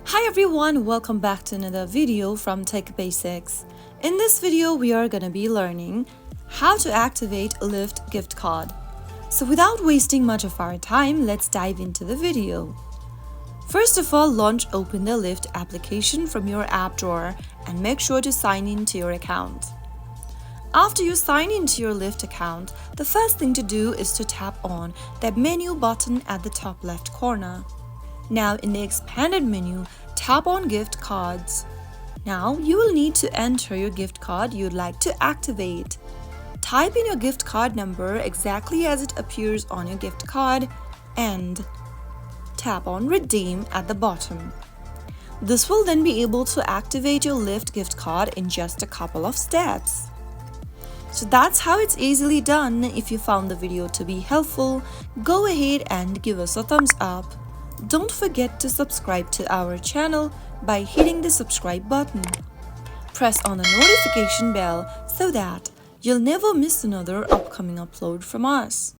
Hi everyone, welcome back to another video from Tech Basics. In this video, we are going to be learning how to activate a Lyft gift card. So without wasting much of our time, let's dive into the video. First of all, open the Lyft application from your app drawer and make sure to sign in to your account. After you sign into your Lyft account, the first thing to do is to tap on that menu button at the top left corner. Now in the expanded menu, tap on gift cards. Now you will need to enter your gift card you'd like to activate. Type in your gift card number exactly as it appears on your gift card and tap on redeem at the bottom. This will then be able to activate your Lyft gift card in just a couple of steps. So that's how it's easily done. If you found the video to be helpful, go ahead and give us a thumbs up. Don't forget to subscribe to our channel by hitting the subscribe button. Press on the notification bell so that you'll never miss another upcoming upload from us.